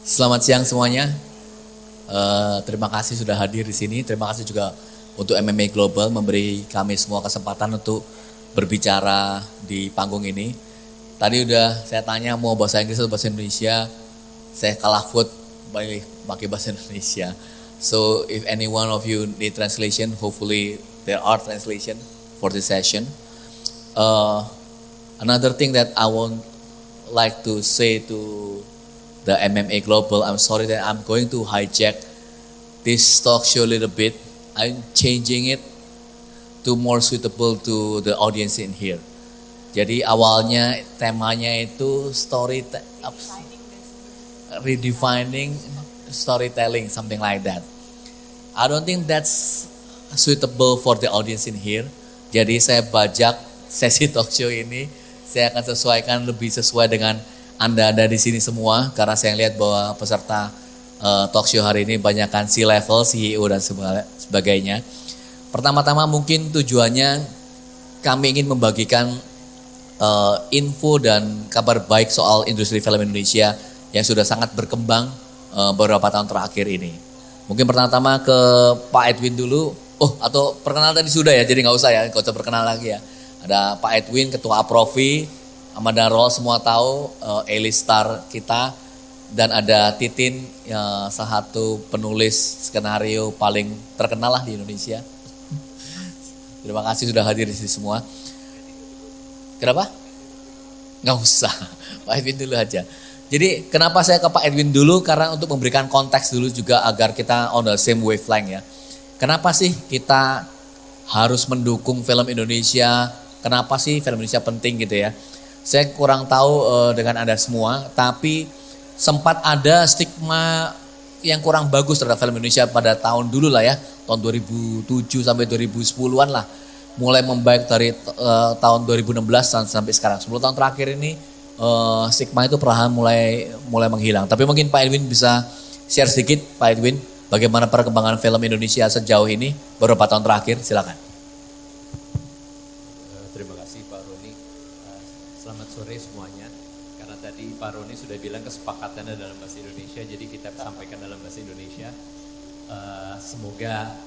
Selamat siang semuanya. Terima kasih sudah hadir di sini. Terima kasih juga untuk MMA Global memberi kami semua kesempatan untuk berbicara di panggung ini. Tadi udah saya tanya mau bahasa Inggris atau bahasa Indonesia. Saya kalah vote pakai bahasa Indonesia. So if any one of you need translation, hopefully there are translation for this session. Another thing that I would like to say to the MMA Global, I'm sorry that I'm going to hijack this talk show a little bit. I'm changing it to more suitable to the audience in here. Jadi awalnya temanya itu redefining storytelling, something like that. I don't think that's suitable for the audience in here. Jadi saya bajak sesi talk show ini, saya akan sesuaikan lebih sesuai dengan Anda di sini semua, karena saya lihat bahwa peserta talk show hari ini banyakkan C-level, CEO dan sebagainya. Pertama-tama mungkin tujuannya kami ingin membagikan info dan kabar baik soal industri film Indonesia yang sudah sangat berkembang beberapa tahun terakhir ini. Mungkin pertama-tama ke Pak Edwin dulu. Atau perkenalan tadi sudah ya, jadi nggak usah perkenal lagi ya. Ada Pak Edwin, Ketua Aprofi, Amanda Roll semua tahu, A-listar kita, dan ada Titin, salah satu penulis skenario paling terkenal lah di Indonesia. Terima kasih sudah hadir di sini semua. Kenapa? Nggak usah, Pak Edwin dulu aja. Jadi kenapa saya ke Pak Edwin dulu? Karena untuk memberikan konteks dulu juga agar kita on the same wavelength ya. Kenapa sih kita harus mendukung film Indonesia? Kenapa sih film Indonesia penting gitu ya? Saya kurang tahu dengan Anda semua, tapi sempat ada stigma yang kurang bagus terhadap film Indonesia pada tahun dulu lah ya, tahun 2007 sampai 2010-an lah. Mulai membaik dari tahun 2016 sampai sekarang. 10 tahun terakhir ini stigma itu perlahan mulai menghilang. Tapi mungkin Pak Edwin bisa share sedikit, Pak Edwin, bagaimana perkembangan film Indonesia sejauh ini beberapa tahun terakhir, silakan. Terima kasih Pak Roni. Selamat sore semuanya. Karena tadi Pak Roni sudah bilang kesepakatannya dalam bahasa Indonesia, jadi kita sampaikan dalam bahasa Indonesia. Semoga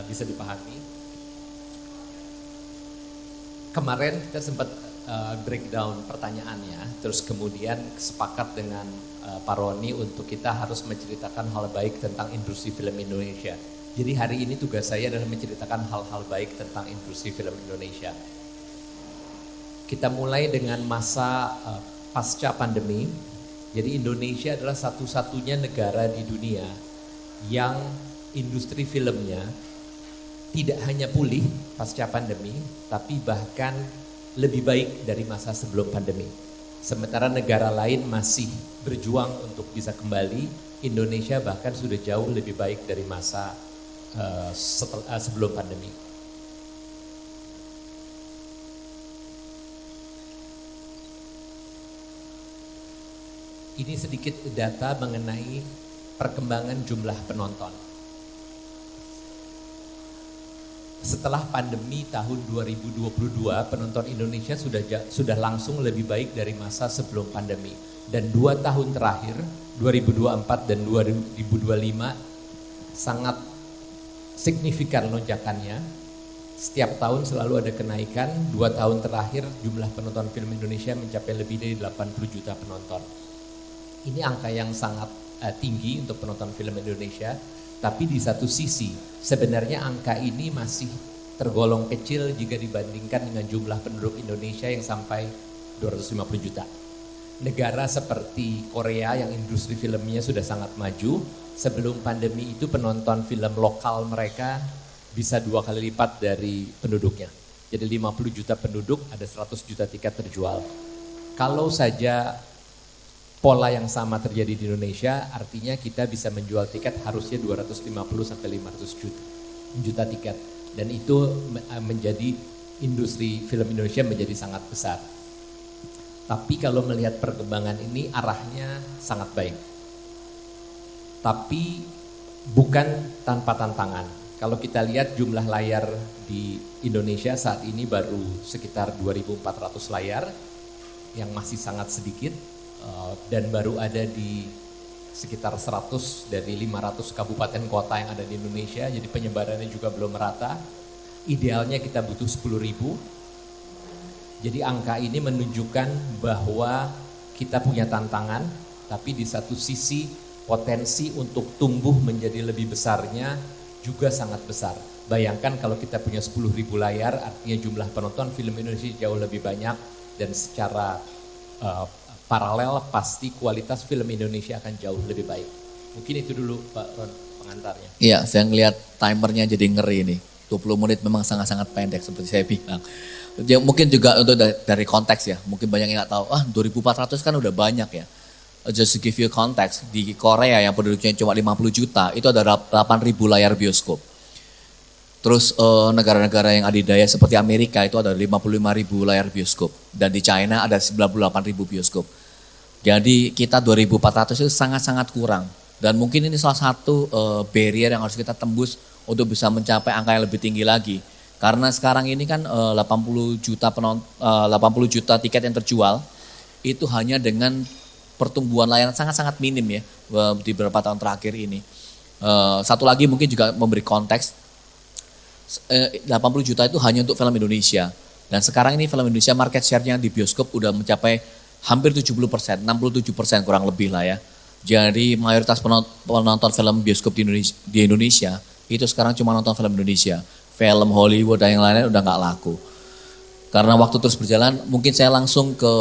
bisa dipahami. Kemarin kita sempat breakdown pertanyaannya, terus kemudian sepakat dengan Pak Roni untuk kita harus menceritakan hal baik tentang industri film Indonesia. Jadi hari ini tugas saya adalah menceritakan hal-hal baik tentang industri film Indonesia. Kita mulai dengan masa pasca pandemi. Jadi Indonesia adalah satu-satunya negara di dunia yang industri filmnya tidak hanya pulih pasca pandemi, tapi bahkan lebih baik dari masa sebelum pandemi. Sementara negara lain masih berjuang untuk bisa kembali, Indonesia bahkan sudah jauh lebih baik dari masa sebelum pandemi. Ini sedikit data mengenai perkembangan jumlah penonton. Setelah pandemi tahun 2022, penonton Indonesia sudah langsung lebih baik dari masa sebelum pandemi. Dan 2 tahun terakhir, 2024 dan 2025, sangat signifikan lonjakannya. Setiap tahun selalu ada kenaikan. 2 tahun terakhir jumlah penonton film Indonesia mencapai lebih dari 80 juta penonton. Ini angka yang sangat tinggi untuk penonton film Indonesia. Tapi di satu sisi sebenarnya angka ini masih tergolong kecil jika dibandingkan dengan jumlah penduduk Indonesia yang sampai 250 juta. Negara seperti Korea yang industri filmnya sudah sangat maju, sebelum pandemi itu penonton film lokal mereka bisa 2 kali lipat dari penduduknya. Jadi 50 juta penduduk, ada 100 juta tiket terjual. Kalau saja pola yang sama terjadi di Indonesia, artinya kita bisa menjual tiket harusnya 250 sampai 500 juta tiket. Dan itu menjadi industri film Indonesia menjadi sangat besar. Tapi kalau melihat perkembangan ini arahnya sangat baik. Tapi bukan tanpa tantangan. Kalau kita lihat jumlah layar di Indonesia saat ini baru sekitar 2.400 layar, yang masih sangat sedikit. Dan baru ada di sekitar 100 dari 500 kabupaten kota yang ada di Indonesia, jadi penyebarannya juga belum merata. Idealnya kita butuh 10.000. Jadi angka ini menunjukkan bahwa kita punya tantangan, tapi di satu sisi potensi untuk tumbuh menjadi lebih besarnya juga sangat besar. Bayangkan kalau kita punya 10.000 layar, artinya jumlah penonton film Indonesia jauh lebih banyak, dan secara paralel pasti kualitas film Indonesia akan jauh lebih baik. Mungkin itu dulu Pak Ron pengantarnya. Iya, saya ngelihat timernya jadi ngeri nih. 20 menit memang sangat-sangat pendek seperti saya bilang. Ya, mungkin juga untuk dari konteks ya, mungkin banyak yang nggak tahu, 2.400 kan udah banyak ya. Just to give you context, di Korea yang penduduknya cuma 50 juta, itu ada 8.000 layar bioskop. Terus negara-negara yang adidaya seperti Amerika itu ada 55.000 layar bioskop. Dan di China ada 98.000 bioskop. Jadi kita 2.400 itu sangat-sangat kurang. Dan mungkin ini salah satu barrier yang harus kita tembus untuk bisa mencapai angka yang lebih tinggi lagi. Karena sekarang ini kan 80 juta tiket yang terjual, itu hanya dengan pertumbuhan layanan sangat-sangat minim ya di beberapa tahun terakhir ini. Satu lagi mungkin juga memberi konteks, 80 juta itu hanya untuk film Indonesia. Dan sekarang ini film Indonesia market share-nya di bioskop udah mencapai hampir 70%, 67% kurang lebih lah ya. Jadi mayoritas penonton film bioskop di Indonesia itu sekarang cuma nonton film Indonesia. Film Hollywood dan yang lainnya udah nggak laku. Karena waktu terus berjalan, mungkin saya langsung ke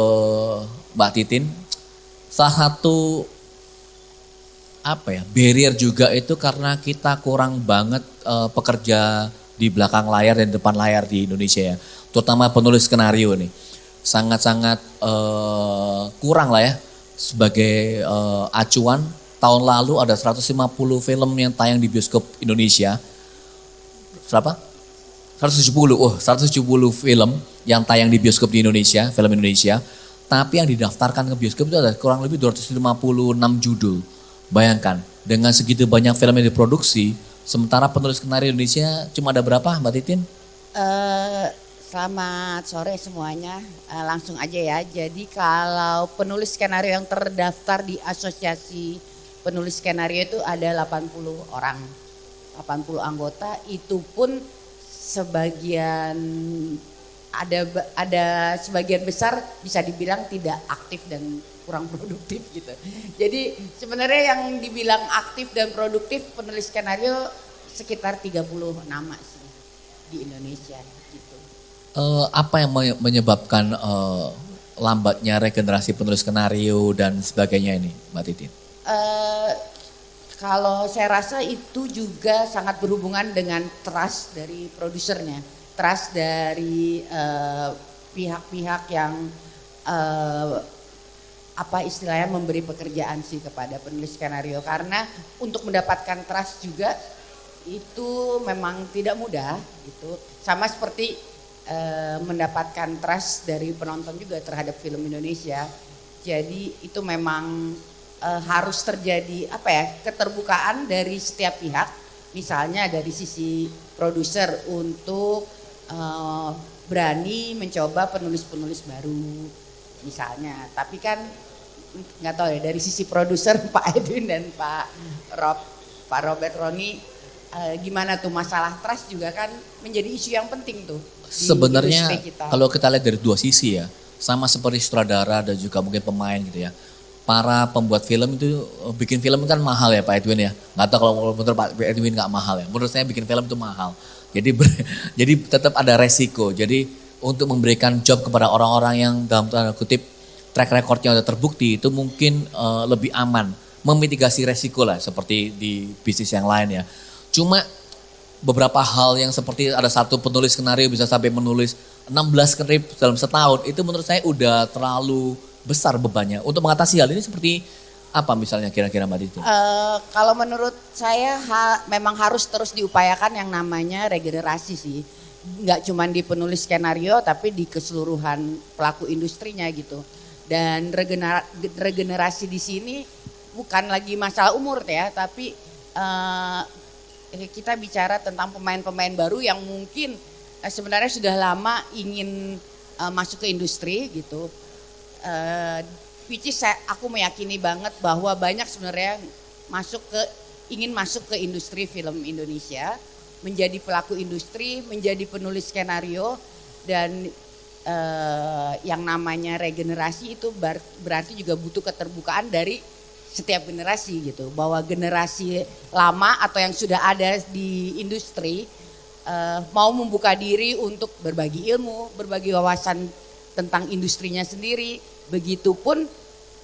Mbak Titin. Salah satu barrier juga itu karena kita kurang banget pekerja di belakang layar dan depan layar di Indonesia ya. Terutama penulis skenario nih. Sangat-sangat kurang lah ya. Sebagai acuan, tahun lalu ada 150 film yang tayang di bioskop Indonesia. Berapa? 170 film yang tayang di bioskop di Indonesia, film Indonesia. Tapi yang didaftarkan ke bioskop itu ada kurang lebih 256 judul. Bayangkan, dengan segitu banyak film yang diproduksi, sementara penulis skenario Indonesia cuma ada berapa, Mbak Titin? Selamat sore semuanya, langsung aja ya. Jadi kalau penulis skenario yang terdaftar di Asosiasi Penulis Skenario itu ada 80 orang, 80 anggota, itu pun sebagian ada sebagian besar bisa dibilang tidak aktif dan kurang produktif gitu. Jadi sebenarnya yang dibilang aktif dan produktif penulis skenario sekitar 30 nama sih di Indonesia gitu. Apa yang menyebabkan lambatnya regenerasi penulis skenario dan sebagainya ini, Mbak Titin? Kalau saya rasa itu juga sangat berhubungan dengan trust dari produsernya, trust dari pihak-pihak yang istilahnya memberi pekerjaan sih kepada penulis skenario, karena untuk mendapatkan trust juga itu memang tidak mudah gitu. Sama seperti mendapatkan trust dari penonton juga terhadap film Indonesia. Jadi itu memang harus terjadi keterbukaan dari setiap pihak, misalnya dari sisi produser untuk berani mencoba penulis-penulis baru misalnya. Tapi kan nggak tahu ya dari sisi produser Pak Edwin dan Pak Robert Roni, gimana tuh masalah trust juga kan menjadi isu yang penting tuh. Sebenarnya kalau kita lihat dari dua sisi ya, sama seperti sutradara dan juga mungkin pemain gitu ya. Para pembuat film itu bikin film kan mahal ya Pak Edwin ya. Nggak tahu kalau menurut Pak Edwin nggak mahal ya. Menurut saya bikin film itu mahal. Jadi tetap ada resiko. Jadi untuk memberikan job kepada orang-orang yang dalam tanda kutip track recordnya udah terbukti, itu mungkin lebih aman. Memitigasi resiko lah seperti di bisnis yang lain ya. Cuma beberapa hal yang seperti ada satu penulis skenario bisa sampai menulis 16 skrip dalam setahun, itu menurut saya udah terlalu besar bebannya. Untuk mengatasi hal ini seperti apa misalnya kira-kira Mbak Diti? Kalau menurut saya memang harus terus diupayakan yang namanya regenerasi sih. Nggak cuma di penulis skenario tapi di keseluruhan pelaku industrinya gitu. Dan regenerasi di sini bukan lagi masalah umur ya, tapi kita bicara tentang pemain-pemain baru yang mungkin sebenarnya sudah lama ingin masuk ke industri gitu. which is aku meyakini banget bahwa banyak sebenarnya ingin masuk ke industri film Indonesia, menjadi pelaku industri, menjadi penulis skenario, dan yang namanya regenerasi itu berarti juga butuh keterbukaan dari setiap generasi gitu, bahwa generasi lama atau yang sudah ada di industri mau membuka diri untuk berbagi ilmu, berbagi wawasan tentang industrinya sendiri. Begitupun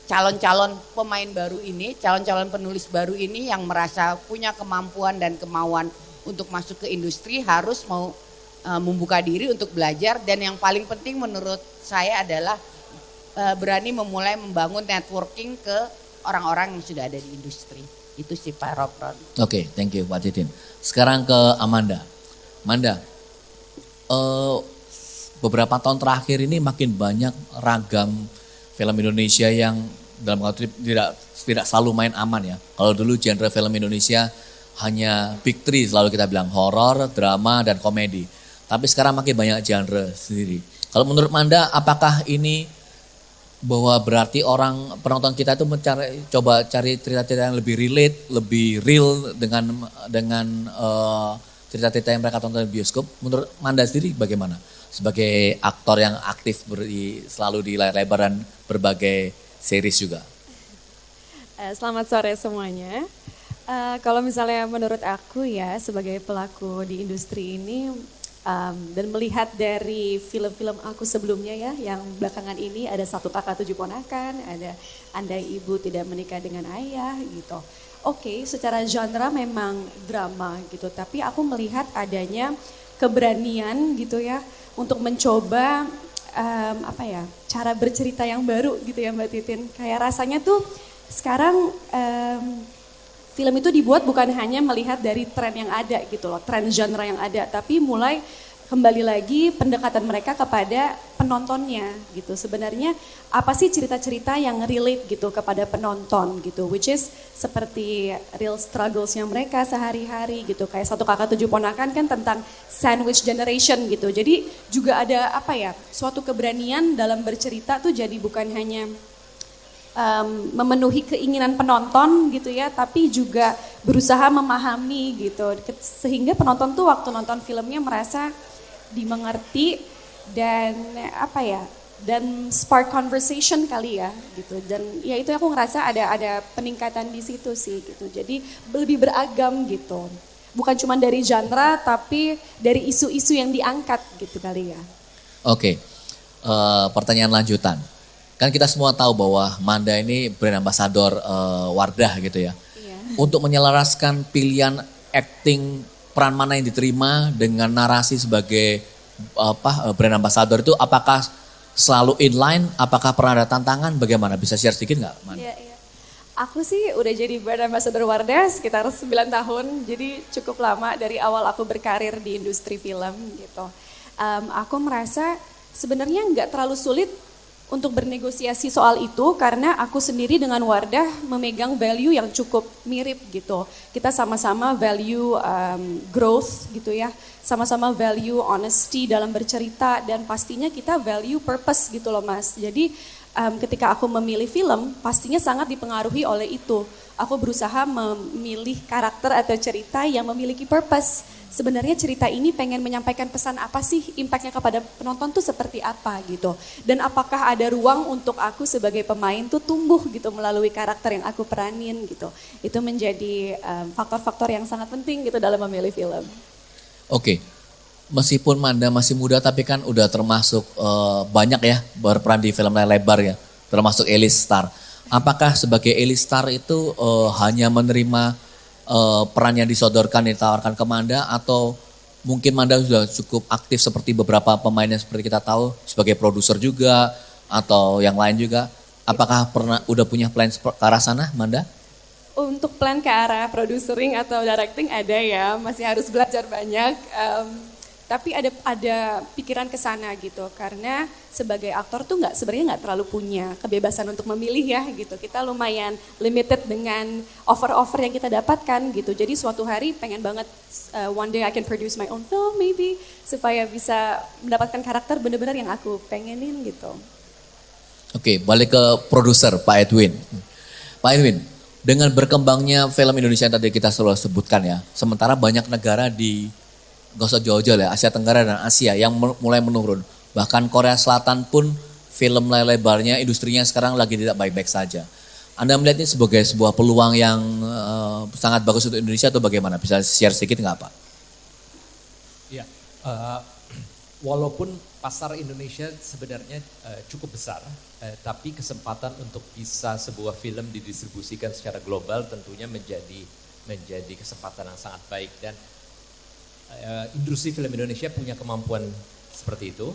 calon-calon pemain baru ini, calon-calon penulis baru ini yang merasa punya kemampuan dan kemauan untuk masuk ke industri harus mau membuka diri untuk belajar, dan yang paling penting menurut saya adalah berani memulai membangun networking ke orang-orang yang sudah ada di industri. Itu sih Pak Ropron. Oke, thank you Pak Titin. Sekarang ke Amanda. Amanda, beberapa tahun terakhir ini makin banyak ragam film Indonesia yang dalam waktu tidak selalu main aman ya. Kalau dulu genre film Indonesia hanya big three, selalu kita bilang horor, drama, dan komedi. Tapi sekarang makin banyak genre sendiri. Kalau menurut Amanda, apakah ini bahwa berarti penonton kita itu coba cari cerita-cerita yang lebih relate, lebih real dengan cerita-cerita yang mereka tonton di bioskop? Menurut Amanda sendiri bagaimana? Sebagai aktor yang aktif selalu di layar lebar dan berbagai series juga. Selamat sore semuanya. Kalau misalnya menurut aku ya sebagai pelaku di industri ini dan melihat dari film-film aku sebelumnya ya, yang belakangan ini ada Satu Kakak Tujuh Ponakan, ada Andai Ibu Tidak Menikah Dengan Ayah gitu. Oke, secara genre memang drama gitu, tapi aku melihat adanya keberanian gitu ya untuk mencoba cara bercerita yang baru gitu ya Mbak Titin. Kayak rasanya tuh sekarang film itu dibuat bukan hanya melihat dari tren yang ada gitu loh, tren genre yang ada, tapi mulai kembali lagi pendekatan mereka kepada penontonnya gitu. Sebenarnya apa sih cerita-cerita yang relate gitu kepada penonton gitu, which is seperti real struggles-nya mereka sehari-hari gitu. Kayak Satu Kakak Tujuh Ponakan kan tentang sandwich generation gitu. Jadi juga ada suatu keberanian dalam bercerita tuh, jadi bukan hanya memenuhi keinginan penonton gitu ya, tapi juga berusaha memahami gitu, sehingga penonton tuh waktu nonton filmnya merasa dimengerti dan dan spark conversation kali ya gitu. Dan ya itu aku ngerasa ada peningkatan di situ sih gitu, jadi lebih beragam gitu, bukan cuma dari genre tapi dari isu-isu yang diangkat gitu kali ya. Oke, pertanyaan lanjutan. Kan kita semua tahu bahwa Manda ini brand ambassador Wardah gitu ya. Iya. Untuk menyelaraskan pilihan acting, peran mana yang diterima dengan narasi sebagai brand ambassador itu, apakah selalu inline, apakah pernah ada tantangan, bagaimana? Bisa share sedikit nggak, Manda? Iya. Aku sih udah jadi brand ambassador Wardah sekitar 9 tahun, jadi cukup lama dari awal aku berkarir di industri film gitu. Aku merasa sebenarnya nggak terlalu sulit untuk bernegosiasi soal itu, karena aku sendiri dengan Wardah memegang value yang cukup mirip gitu. Kita sama-sama value growth gitu ya, sama-sama value honesty dalam bercerita, dan pastinya kita value purpose gitu loh Mas. Jadi ketika aku memilih film, pastinya sangat dipengaruhi oleh itu. Aku berusaha memilih karakter atau cerita yang memiliki purpose. Sebenarnya cerita ini pengen menyampaikan pesan apa sih, impactnya kepada penonton tuh seperti apa gitu. Dan apakah ada ruang untuk aku sebagai pemain tuh tumbuh gitu melalui karakter yang aku peranin gitu. Itu menjadi faktor-faktor yang sangat penting gitu dalam memilih film. Oke, meskipun Manda masih muda tapi kan udah termasuk banyak ya berperan di film layar lebar ya, termasuk A-list star. Apakah sebagai A-list star itu hanya menerima peran yang disodorkan, ditawarkan ke Manda, atau mungkin Manda sudah cukup aktif seperti beberapa pemain yang seperti kita tahu sebagai produser juga atau yang lain juga? Apakah udah punya plan ke arah sana, Manda? Untuk plan ke arah producing atau directing ada ya, masih harus belajar banyak. Tapi ada pikiran ke sana gitu, karena sebagai aktor tuh sebenarnya nggak terlalu punya kebebasan untuk memilih ya gitu. Kita lumayan limited dengan offer-offer yang kita dapatkan gitu. Jadi suatu hari pengen banget one day I can produce my own film maybe, supaya bisa mendapatkan karakter benar-benar yang aku pengenin gitu. Oke, balik ke produser Pak Edwin. Pak Edwin, dengan berkembangnya film Indonesia yang tadi kita selalu sebutkan ya, sementara banyak negara di gak usah jauh-jauh ya, Asia Tenggara dan Asia yang mulai menurun. Bahkan Korea Selatan pun film layar lebarnya, industrinya sekarang lagi tidak baik-baik saja. Anda melihat ini sebagai sebuah peluang yang sangat bagus untuk Indonesia atau bagaimana? Bisa share sedikit nggak Pak? Ya, walaupun pasar Indonesia sebenarnya cukup besar, tapi kesempatan untuk bisa sebuah film didistribusikan secara global tentunya menjadi kesempatan yang sangat baik, dan industri film Indonesia punya kemampuan seperti itu.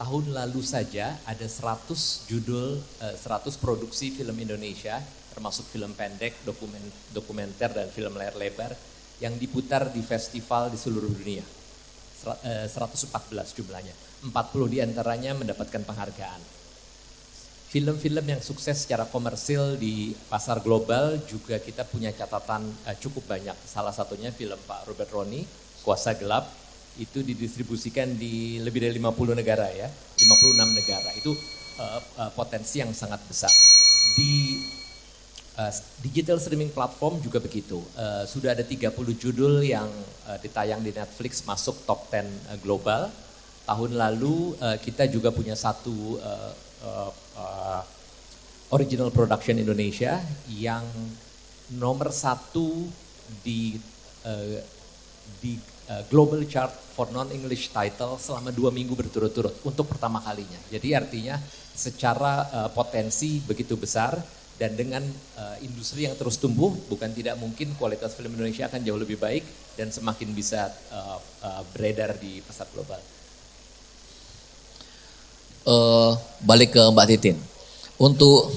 Tahun lalu saja ada 100 judul, 100 produksi film Indonesia, termasuk film pendek, dokumenter dan film layar lebar yang diputar di festival di seluruh dunia. 114 jumlahnya, 40 diantaranya mendapatkan penghargaan. Film-film yang sukses secara komersil di pasar global juga kita punya catatan cukup banyak. Salah satunya film Pak Robert Roni, Kuasa Gelap, itu didistribusikan di lebih dari 50 negara ya, 56 negara. Itu potensi yang sangat besar. Di digital streaming platform juga begitu. Sudah ada 30 judul yang ditayang di Netflix masuk top 10 global. Tahun lalu kita juga punya satu original production Indonesia yang nomor 1 di global chart for non-English title selama 2 minggu berturut-turut untuk pertama kalinya. Jadi artinya secara potensi begitu besar. Dan dengan industri yang terus tumbuh, bukan tidak mungkin kualitas film Indonesia akan jauh lebih baik dan semakin bisa beredar di pasar global. Balik ke Mbak Titin, untuk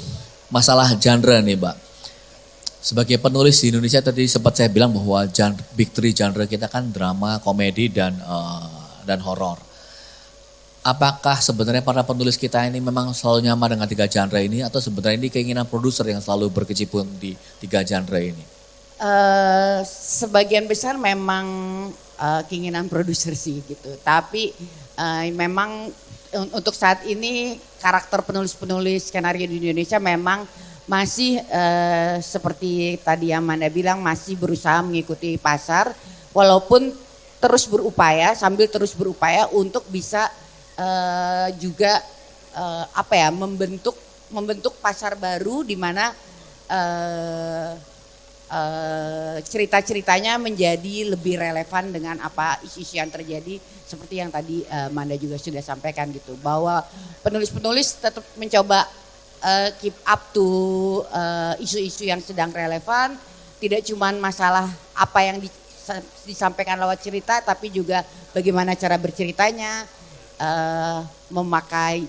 masalah genre nih Mbak. Sebagai penulis di Indonesia tadi sempat saya bilang bahwa big three genre kita kan drama, komedi dan horor. Apakah sebenarnya para penulis kita ini memang selalu nyaman dengan 3 genre ini atau sebenarnya ini keinginan produser yang selalu berkecimpung di 3 genre ini? Sebagian besar memang keinginan produser sih gitu. Tapi memang untuk saat ini karakter penulis-penulis skenario di Indonesia memang masih seperti tadi Amanda bilang masih berusaha mengikuti pasar walaupun sambil terus berupaya untuk bisa juga membentuk pasar baru di mana cerita-ceritanya menjadi lebih relevan dengan apa isu-isu yang terjadi seperti yang tadi Manda juga sudah sampaikan gitu, bahwa penulis-penulis tetap mencoba keep up to isu-isu yang sedang relevan, tidak cuma masalah apa yang disampaikan lewat cerita tapi juga bagaimana cara berceritanya, memakai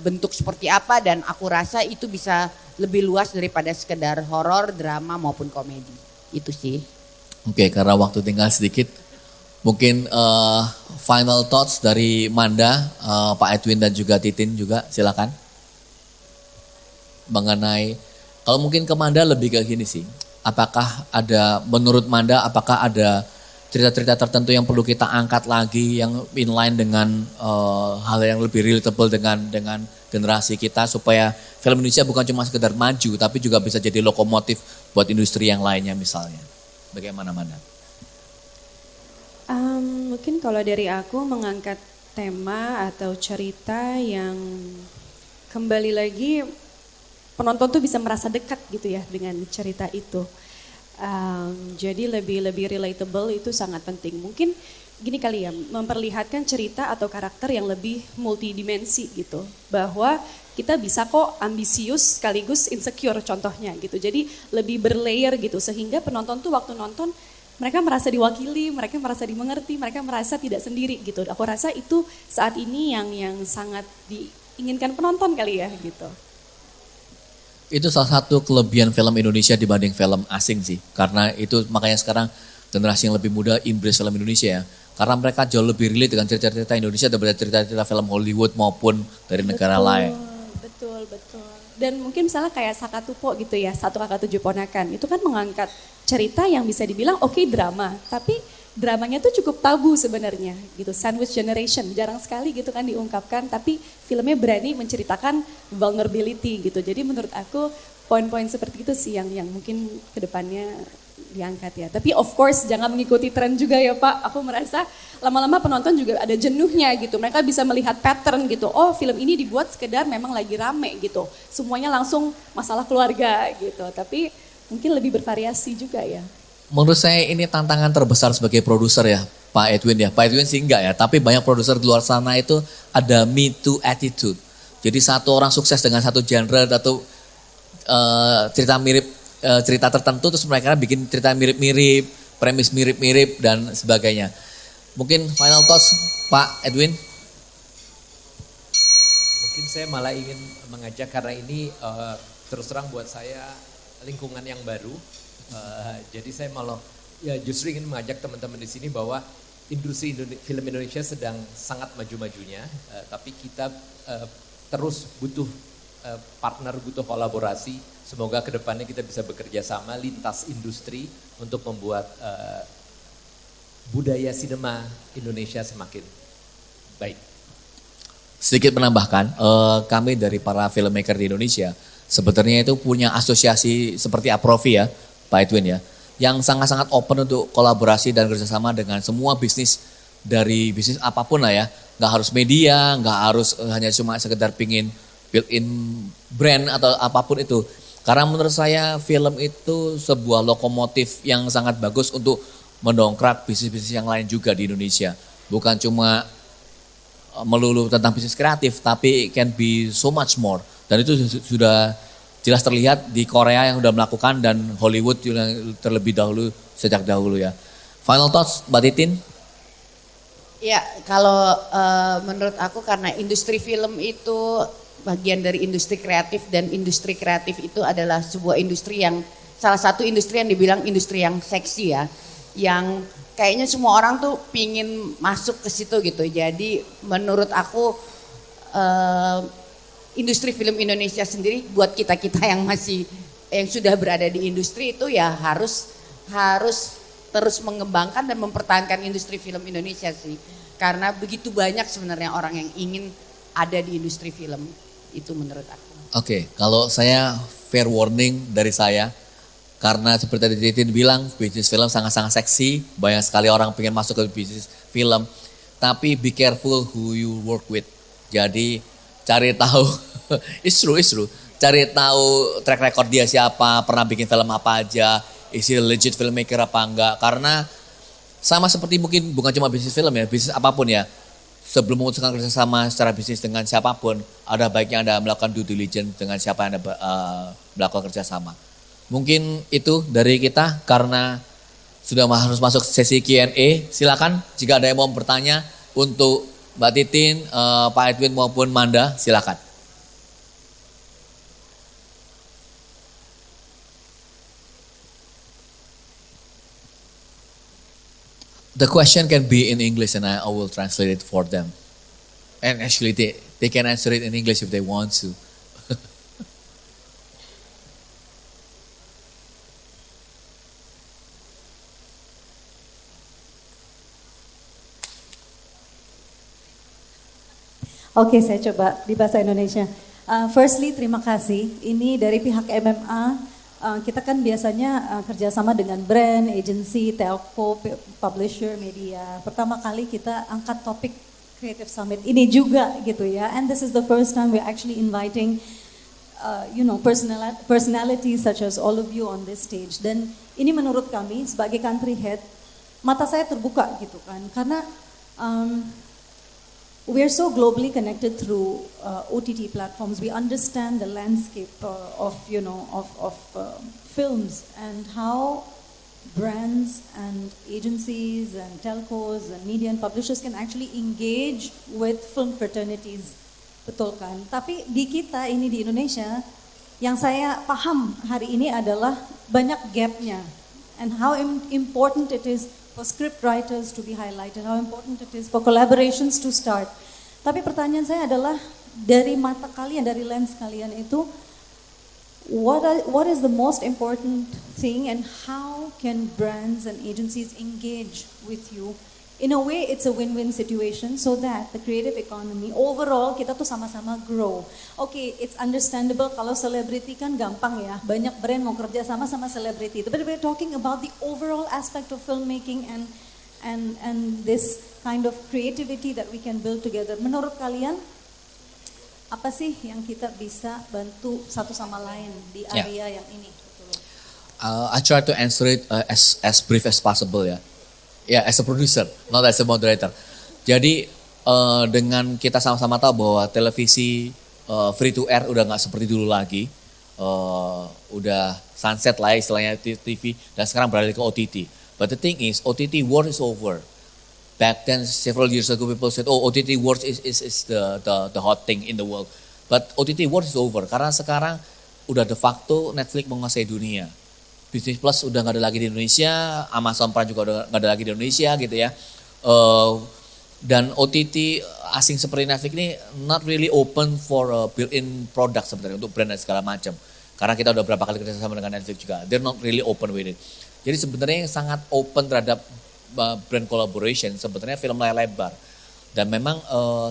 bentuk seperti apa, dan aku rasa itu bisa lebih luas daripada sekedar horor, drama maupun komedi. Itu sih. Oke, karena waktu tinggal sedikit, mungkin final thoughts dari Manda, Pak Edwin dan juga Titin juga, silakan. Mengenai, kalau mungkin ke Manda lebih ke gini sih, menurut Manda apakah ada cerita-cerita tertentu yang perlu kita angkat lagi yang inline dengan hal yang lebih relatable dengan generasi kita supaya film Indonesia bukan cuma sekedar maju tapi juga bisa jadi lokomotif buat industri yang lainnya misalnya. Bagaimana Manda? Mungkin kalau dari aku mengangkat tema atau cerita yang kembali lagi penonton tuh bisa merasa dekat gitu ya dengan cerita itu. Jadi lebih relatable itu sangat penting. Mungkin gini kali ya, memperlihatkan cerita atau karakter yang lebih multidimensi gitu. Bahwa kita bisa kok ambisius sekaligus insecure contohnya gitu. Jadi lebih berlayer gitu sehingga penonton tuh waktu nonton mereka merasa diwakili, mereka merasa dimengerti, mereka merasa tidak sendiri gitu. Aku rasa itu saat ini yang sangat diinginkan penonton kali ya gitu. Itu salah satu kelebihan film Indonesia dibanding film asing sih. Karena itu makanya sekarang generasi yang lebih muda embrace film Indonesia ya. Karena mereka jauh lebih relate dengan cerita-cerita Indonesia daripada cerita-cerita film Hollywood maupun dari negara lain. Betul. Dan mungkin misalnya kayak Sakatupo gitu ya, 1 Kakak 7 Ponakan. Itu kan mengangkat cerita yang bisa dibilang oke, drama. Tapi dramanya tuh cukup tabu sebenarnya gitu. Sandwich generation jarang sekali gitu kan diungkapkan, tapi filmnya berani menceritakan vulnerability gitu. Jadi menurut aku poin-poin seperti itu sih yang mungkin kedepannya diangkat ya. Tapi of course jangan mengikuti tren juga ya Pak. Aku merasa lama-lama penonton juga ada jenuhnya gitu. Mereka bisa melihat pattern gitu. Oh film ini dibuat sekedar memang lagi rame gitu. Semuanya langsung masalah keluarga gitu. Tapi mungkin lebih bervariasi juga ya. Menurut saya ini tantangan terbesar sebagai produser ya, Pak Edwin ya. Pak Edwin sih enggak ya, tapi banyak produser di luar sana itu ada me too attitude. Jadi satu orang sukses dengan satu genre atau cerita mirip, cerita tertentu, terus mereka bikin cerita mirip-mirip, premis mirip-mirip dan sebagainya. Mungkin final thoughts Pak Edwin? Mungkin saya malah ingin mengajak karena ini terus terang buat saya lingkungan yang baru. Jadi saya malah ya justru ingin mengajak teman-teman di sini bahwa industri film Indonesia sedang sangat maju-majunya, tapi kita terus butuh partner, butuh kolaborasi. Semoga kedepannya kita bisa bekerja sama lintas industri untuk membuat budaya sinema Indonesia semakin baik. Sedikit menambahkan, kami dari para filmmaker di Indonesia sebenarnya itu punya asosiasi seperti Aprofi ya, Pak Edwin ya, yang sangat-sangat open untuk kolaborasi dan kerjasama dengan semua bisnis, dari bisnis apapun lah ya, nggak harus media, nggak harus hanya cuma sekedar pingin built-in brand atau apapun itu. Karena menurut saya film itu sebuah lokomotif yang sangat bagus untuk mendongkrak bisnis-bisnis yang lain juga di Indonesia. Bukan cuma melulu tentang bisnis kreatif, tapi can be so much more. Dan itu sudah jelas terlihat di Korea yang sudah melakukan dan Hollywood yang terlebih dahulu, sejak dahulu ya. Final thoughts Mbak Titin? Ya kalau menurut aku karena industri film itu bagian dari industri kreatif dan industri kreatif itu adalah sebuah industri yang salah satu industri yang dibilang industri yang seksi ya. Yang kayaknya semua orang tuh pingin masuk ke situ gitu. Jadi menurut aku industri film Indonesia sendiri buat kita-kita yang sudah berada di industri itu ya harus terus mengembangkan dan mempertahankan industri film Indonesia sih. Karena begitu banyak sebenarnya orang yang ingin ada di industri film itu menurut aku. Oke, kalau saya fair warning dari saya, karena seperti tadi Titin bilang, bisnis film sangat-sangat seksi, banyak sekali orang pengen masuk ke bisnis film, tapi be careful who you work with. Jadi cari tahu, it's true. Cari tahu track record dia siapa, pernah bikin film apa aja, is he legit filmmaker apa enggak. Karena sama seperti mungkin bukan cuma bisnis film ya, bisnis apapun ya. Sebelum memutuskan kerjasama secara bisnis dengan siapapun, ada baiknya Anda melakukan due diligence dengan siapa Anda melakukan kerjasama. Mungkin itu dari kita karena sudah harus masuk sesi Q&A. Silakan jika ada yang mau bertanya untuk Mbak Titin, Pak Edwin maupun Manda, silakan. The question can be in English and I will translate it for them. And actually they can answer it in English if they want to. Oke, saya coba di bahasa Indonesia. Firstly, terima kasih. Ini dari pihak MMA. Kita kan biasanya kerjasama dengan brand, agency, telco, publisher, media. Pertama kali kita angkat topik Creative Summit ini juga gitu ya. And this is the first time we're actually inviting, personalities such as all of you on this stage. Dan ini menurut kami sebagai country head, mata saya terbuka gitu kan. Karena we are so globally connected through OTT platforms. We understand the landscape of films and how brands and agencies and telcos and media and publishers can actually engage with film fraternities. Betul kan? Tapi di kita ini di Indonesia, yang saya paham hari ini adalah banyak gapnya and how important it is for script writers to be highlighted, how important it is for collaborations to start. Tapi pertanyaan saya adalah dari mata kalian, dari lens kalian itu, what is the most important thing, and how can brands and agencies engage with you? In a way, it's a win-win situation so that the creative economy overall kita tuh sama-sama grow. Okay, it's understandable kalau selebriti kan gampang ya, banyak brand mau kerja sama selebriti. But we're talking about the overall aspect of filmmaking and this kind of creativity that we can build together. Menurut kalian, apa sih yang kita bisa bantu satu sama lain di area yang ini? I try to answer it as brief as possible ya. Ya, as a producer, not as a moderator. Jadi dengan kita sama-sama tahu bahwa televisi free to air udah nggak seperti dulu lagi, udah sunset lah istilahnya TV, dan sekarang beralih ke OTT. But the thing is, OTT war is over. Back then, several years ago, people said, "Oh, OTT wars is the hot thing in the world." But OTT wars is over karena sekarang udah de facto Netflix menguasai dunia. Disney Plus udah nggak ada lagi di Indonesia, Amazon Prime juga udah nggak ada lagi di Indonesia gitu ya. Dan OTT asing seperti Netflix ini not really open for built-in product sebenarnya untuk brand dan segala macam. Karena kita udah berapa kali kerjasama dengan Netflix juga, they're not really open with it. Jadi sebenarnya yang sangat open terhadap brand collaboration sebenarnya film layar lebar. Dan memang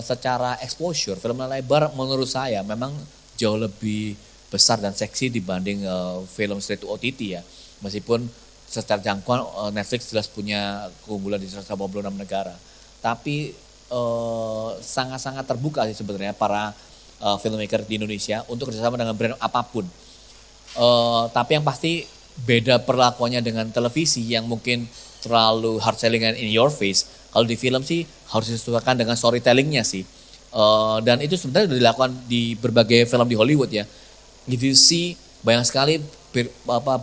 secara exposure film layar lebar menurut saya memang jauh lebih besar dan seksi dibanding film straight to OTT ya. Meskipun secara jangkauan Netflix jelas punya keunggulan di 186 negara. Tapi sangat-sangat terbuka sih sebenarnya para filmmaker di Indonesia untuk kerjasama dengan brand apapun. Tapi yang pasti beda perlakuannya dengan televisi yang mungkin terlalu hard selling and in your face. Kalau di film sih harus disesuaikan dengan storytellingnya sih. Dan itu sebenarnya sudah dilakukan di berbagai film di Hollywood ya. If you see banyak sekali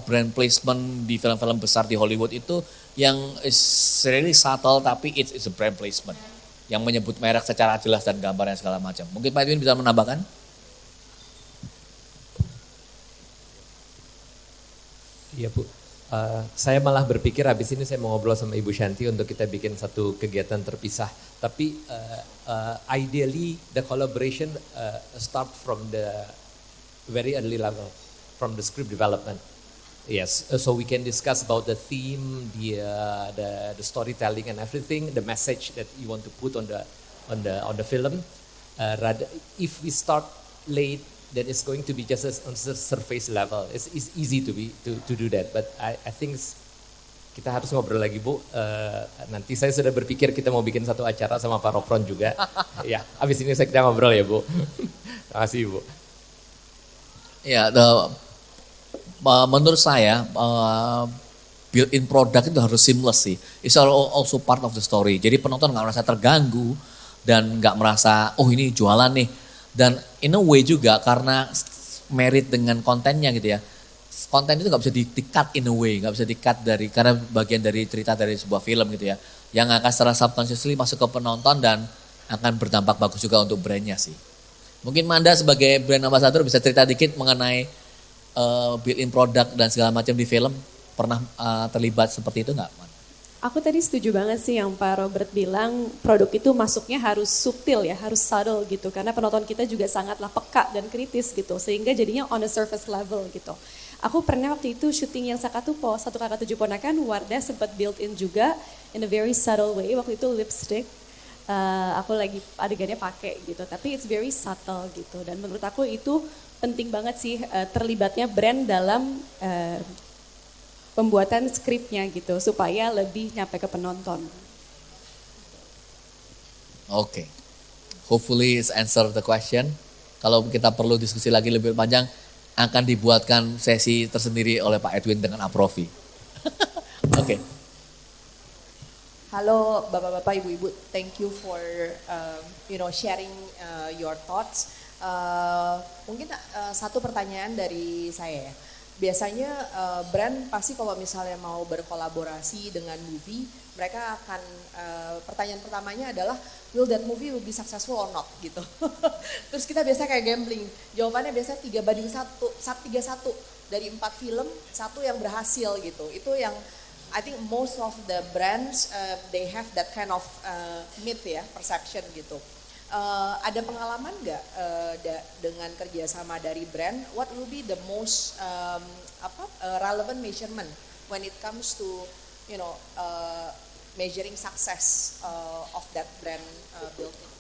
brand placement di film-film besar di Hollywood itu yang is really subtle tapi it's a brand placement. Yang menyebut merek secara jelas dan gambarnya segala macam. Mungkin Pak Edwin bisa menambahkan? Iya Bu. Saya malah berpikir habis ini saya mau ngobrol sama Ibu Shanti untuk kita bikin satu kegiatan terpisah. Tapi ideally the collaboration start from the very early level, from the script development. Yes, so we can discuss about the theme, the storytelling and everything, the message that you want to put on the film. Rather, if we start late, then it's going to be just on the surface level. It's easy to do that, but I think kita harus ngobrol lagi Bu. Nanti saya sudah berpikir kita mau bikin satu acara sama Pak Rofron juga. Ya, abis ini kita ngobrol ya Bu. Terima kasih Bu. Ya, menurut saya built-in product itu harus seamless sih. It's also part of the story. Jadi penonton nggak merasa terganggu dan nggak merasa oh ini jualan nih. Dan in a way juga karena merit dengan kontennya gitu ya. Konten itu nggak bisa di-cut in a way, nggak bisa di-cut karena bagian dari cerita dari sebuah film gitu ya. Yang akan secara subconsciously masuk ke penonton dan akan berdampak bagus juga untuk brandnya sih. Mungkin Manda sebagai brand ambassador bisa cerita dikit mengenai built-in product dan segala macam di film. Pernah terlibat seperti itu nggak? Aku tadi setuju banget sih yang Pak Robert bilang produk itu masuknya harus subtil ya, harus subtle gitu. Karena penonton kita juga sangatlah peka dan kritis gitu. Sehingga jadinya on a surface level gitu. Aku pernah waktu itu syuting yang Sakatupo, 1Kakak 7 Ponakan, Wardah sempat built in juga in a very subtle way. Waktu itu lipstick, aku lagi adegannya pakai gitu. Tapi it's very subtle gitu. Dan menurut aku itu penting banget sih terlibatnya brand dalam pembuatan skripnya gitu supaya lebih nyampe ke penonton. Oke. Hopefully it's answer the question. Kalau kita perlu diskusi lagi lebih panjang akan dibuatkan sesi tersendiri oleh Pak Edwin dengan Aprofi. Oke. Halo Bapak-bapak, Ibu-ibu, thank you for sharing your thoughts. Mungkin satu pertanyaan dari saya ya. Biasanya brand pasti kalau misalnya mau berkolaborasi dengan movie, mereka akan pertanyaan pertamanya adalah will that movie will be successful or not gitu. Terus kita biasa kayak gambling, jawabannya biasa 3-1 dari 4 film, 1 yang berhasil gitu. Itu yang I think most of the brands they have that kind of myth ya, perception gitu. ada pengalaman nggak dengan kerjasama dari brand? What will be the most relevant measurement when it comes to measuring success of that brand building?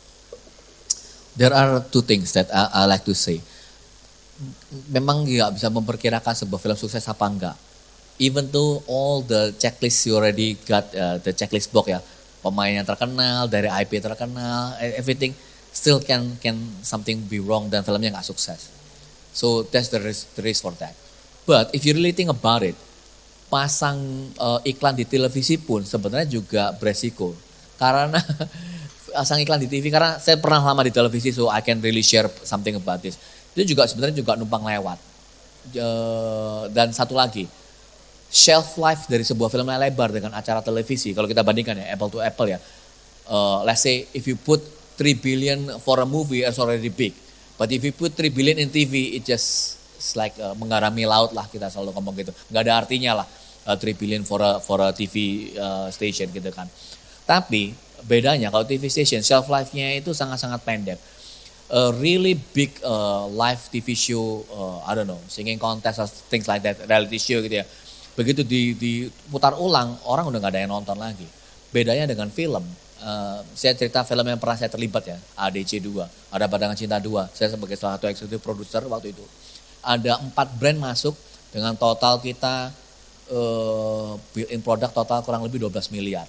There are two things that I like to say. Memang nggak bisa memperkirakan sebuah film sukses apa enggak. Even though all the checklist you already got, the checklist box ya, pemain yang terkenal, dari IP terkenal, everything still can something be wrong dan filmnya nggak sukses. So that's the risk for that. But if you really think about it, pasang iklan di televisi pun sebenarnya juga beresiko. Karena pasang iklan di TV, karena saya pernah lama di televisi, so I can really share something about this. Itu juga sebenarnya juga numpang lewat. Dan satu lagi, shelf life dari sebuah film layar lebar dengan acara televisi, kalau kita bandingkan ya, apple to apple ya. Let's say if you put 3 billion for a movie, it's already big. But if you put 3 billion in TV, it just it's like menggarami laut lah, kita selalu ngomong gitu. Nggak ada artinya lah 3 billion for a TV station gitu kan. Tapi bedanya kalau TV station, shelf life-nya itu sangat-sangat pendek. A really big live TV show, I don't know, singing contest or things like that, reality show gitu ya. Begitu diputar ulang, orang udah gak ada yang nonton lagi. Bedanya dengan film, saya cerita film yang pernah saya terlibat ya, ADC 2, ada Badangan Cinta 2, saya sebagai salah satu eksekutif produser waktu itu. Ada 4 brand masuk dengan total kita built-in product total kurang lebih 12 miliar.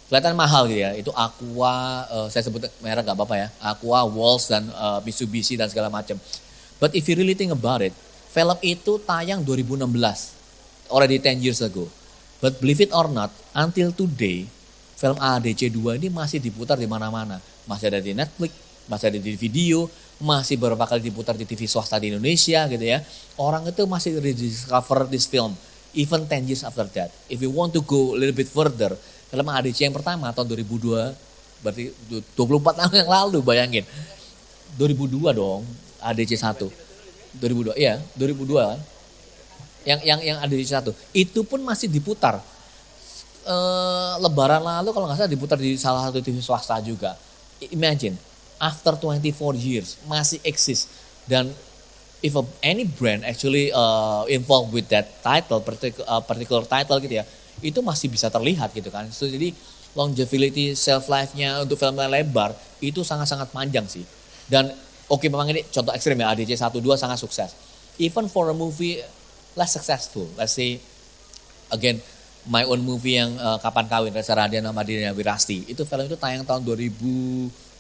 Kelihatan mahal gitu ya, itu Aqua, saya sebut merek gak apa-apa ya, Aqua, Walls dan Mitsubishi dan segala macam. But if you really think about it, film itu tayang 2016, already 10 years ago. But believe it or not, until today, film ADC 2 ini masih diputar di mana-mana. Masih ada di Netflix, masih ada di video, masih beberapa kali diputar di TV swasta di Indonesia gitu ya. Orang itu masih rediscover this film, even 10 years after that. If you want to go a little bit further, film ADC yang pertama tahun 2002, berarti 24 tahun yang lalu, bayangin. 2002 dong, ADC 1. 2002, iya 2002 kan. Yang ADC 1, itu pun masih diputar. Lebaran lalu kalau nggak salah diputar di salah satu TV swasta juga. Imagine, after 24 years masih eksis. Dan if any brand actually involved with that title, particular title gitu ya, itu masih bisa terlihat gitu kan. So, jadi longevity, shelf life-nya untuk film lebar itu sangat-sangat panjang sih. Dan oke, memang ini contoh ekstrim ya, ADC 1-2 sangat sukses. Even for a movie less successful, let's say again my own movie yang Kapan Kawin, Reza Radian sama Dina Wirasti, itu film itu tayang tahun 2015.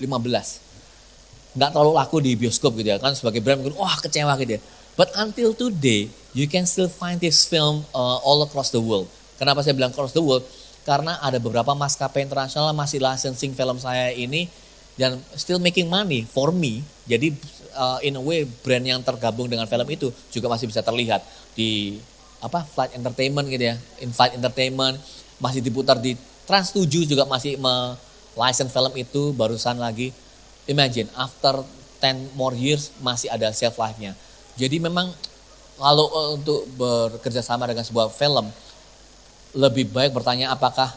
Nggak terlalu laku di bioskop gitu ya kan, sebagai brand mungkin wah kecewa gitu ya. But until today you can still find this film all across the world. Kenapa saya bilang across the world? Karena ada beberapa maskapai internasional masih licensing film saya ini dan still making money for me. Jadi in a way brand yang tergabung dengan film itu juga masih bisa terlihat di Flight Entertainment gitu ya. In Flight Entertainment masih diputar di Trans 7 juga masih license film itu barusan lagi. Imagine after 10 more years masih ada shelf life-nya. Jadi memang kalau untuk bekerja sama dengan sebuah film, lebih baik bertanya apakah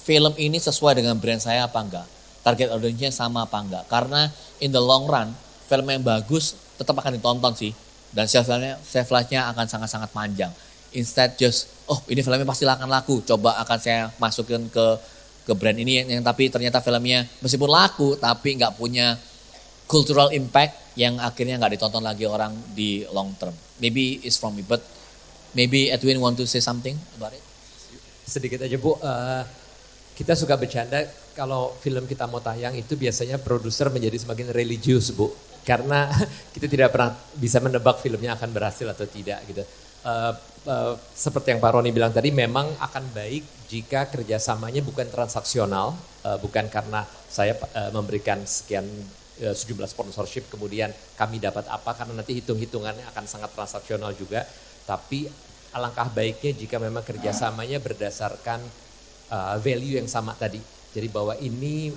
film ini sesuai dengan brand saya apa enggak. Target audiensnya sama apa enggak. Karena in the long run, film yang bagus tetap akan ditonton sih. Dan shelf life-nya akan sangat-sangat panjang. Instead just, ini filmnya pasti akan laku. Coba akan saya masukin ke brand ini yang tapi ternyata filmnya meskipun laku tapi nggak punya cultural impact yang akhirnya nggak ditonton lagi orang di long term. Maybe it's from me, but maybe Edwin want to say something about it? Sedikit aja Bu, kita suka bercanda kalau film kita mau tayang itu biasanya produser menjadi semakin religius Bu. Karena kita tidak pernah bisa menebak filmnya akan berhasil atau tidak gitu. Seperti yang Pak Roni bilang tadi, memang akan baik jika kerjasamanya bukan transaksional, bukan karena saya memberikan sekian sejumlah sponsorship kemudian kami dapat apa, karena nanti hitung-hitungannya akan sangat transaksional juga. Tapi alangkah baiknya jika memang kerjasamanya berdasarkan value yang sama tadi. Jadi bahwa ini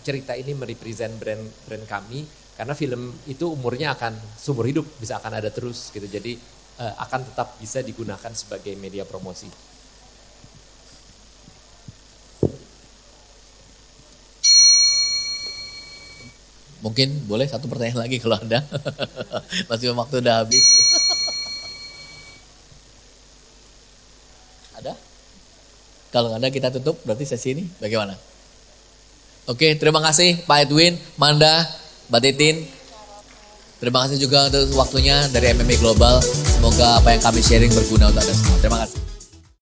cerita ini merepresent brand kami, karena film itu umurnya akan seumur hidup, bisa akan ada terus gitu. Jadi akan tetap bisa digunakan sebagai media promosi. Mungkin boleh satu pertanyaan lagi kalau ada. Masih waktu udah habis. Ada? Kalau nggak ada kita tutup berarti sesi ini bagaimana? Oke, terima kasih Pak Edwin, Manda, Mbak Titin. Terima kasih juga untuk waktunya dari MMA Global. Semoga apa yang kami sharing berguna untuk Anda semua. Terima kasih.